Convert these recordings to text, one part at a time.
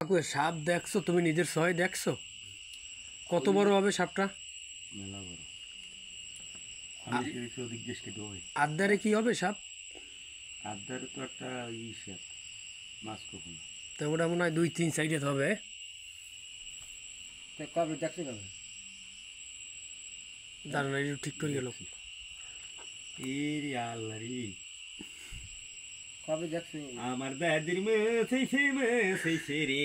কাকু সাপ দেখছো? তুমি নিজের সহায় দেখছো? কত বড় হবে সাপটা? মেলা বড়। আমি দেখেছি ওদিক দেশ কেটে ওই আদ্দারে কি হবে সাপ? আদারে তো একটা সাপ মাছ কখন তো ওটা মনে হয় 2-3 সাইডে হবে। কবে দেখতে যাবে? দাঁড়ান একটু ঠিক করে গেল। এরে আল্লাহ রে, কবে দেখছি? আমার দাদির মেসেছে রে,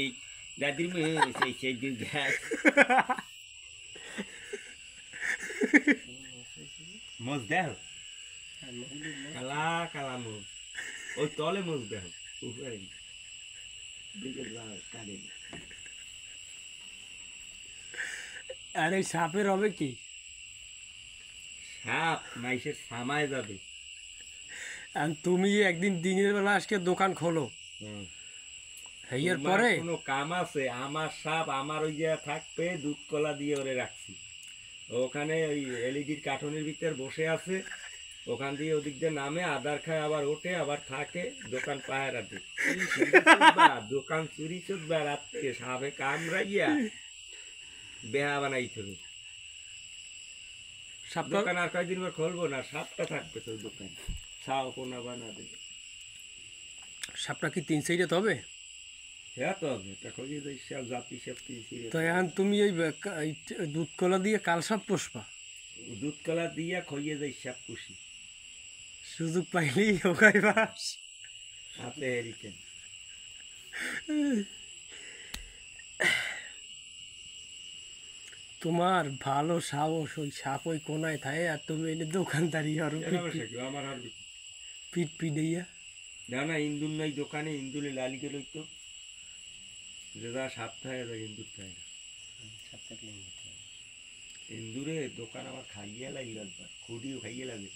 দাদির মেসেছে দুগাছ মোজ দেহ কালা কালা মোজ, ওই তলে মোজ দেহ উপরে দিকে কাটে। আর এই সাপের হবে কি? সাপ মাইসের সামায় যাবে। আর তুমি একদিন দিনের বেলা আজকে দোকান খোলো, এর তোমার পরে কোনো কাম আছে? আমার সাপ আমার ওই যে থাকবে, দুধ কলা দিয়ে ওরে রাখছি, ওখানে ওই এলইডির কার্টনের ভিতর বসে আছে, ওখান দিয়ে ওদিক দিয়ে নামে আদার খায়, আবার ওঠে আবার থাকে, দোকান পাহারা দিই। দোকান চুরি চুদবা রাত্রে সাপে কামড়াইয়া বেহা বানাই থাকবে। সাপটা দোকান আর কয়েকদিন পর খুলবো না, সাপটা থাকবে তো দোকানে, ছাও কোনা বানা দেবে। সাপটা কি 3 সাইডে হবে? হ্যাঁ তো হবে, এটা খুঁজে যাই সাপ জাতি সাপ তো এখন তুমি এই দুধ কলা দিয়ে কাল সাপ পোষবা? দুধ কলা দিয়া খইয়ে যাই সাপ পুষি, সুযোগ পাইলেই ওখাইবাস। হাতে হেরিকেন। তোমার ভালো সাহস, ওই সাপ ওই কোনায় থাকে আর তুমি এনে দোকানদারি আরো আমার আর পিট পিটাইয়া। না না, ইন্দুর নাই দোকানে, ইন্দুরে লালিকে লইতো যে যা সাপ থাকে যা ইন্দুর থাকে না। ইন্দুরে দোকান আমার খাইয়ে লাগলো একবার, খুঁটিও খাইয়ে লাগে,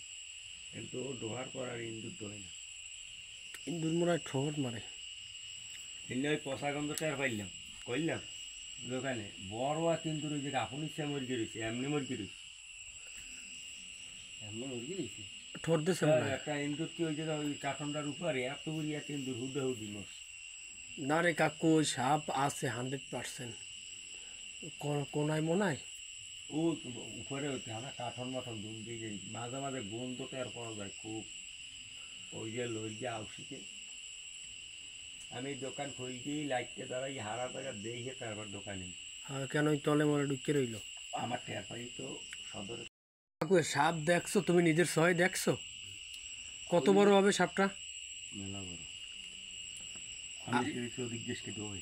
কিন্তু ও ডোহার পর আর ইন্দুর ডোহে না। ইন্দুর মনে হয় ঠোঁট মারে। এমনি ওই পশা গন্ধ টের পাইলাম, করলাম দোকানে বড় আর ইন্দুর ওই যে আপন ইচ্ছা মরকে রয়েছে, এমনি মরকে রয়েছে। এমন মুরগি দিয়েছি ঠোঁট দিছে মনে হয়। একটা ইন্দুর কি ওই জায়গা ওই কাঠনটার উপরে এত বড় একটা ইন্দুর হুডা হুডি মস। না রে কাকু, ওই সাপ আছে 100%। কোনায় মনে হয়। ও উপরে হচ্ছে আমরা কাঠন মাঠন দুম দিয়ে যাই, মাঝে মাঝে গন্ধ টের পাওয়া যায় খুব, ওই যে লই যে আউসিতে। আমি দোকান খুলছি, লাইটকে দাঁড়াই হারা টাকা দেখে তারপর দোকানে কেন ওই তলে মরে ঢুকে রইলো? আমার টের পাই তো সদরে। কাকু সাপ দেখছো? তুমি নিজের সহায় দেখছো? কত বড় হবে সাপটা? মেলা বড়। আমি দেখেছি ওদিক দেশ কেটে ওই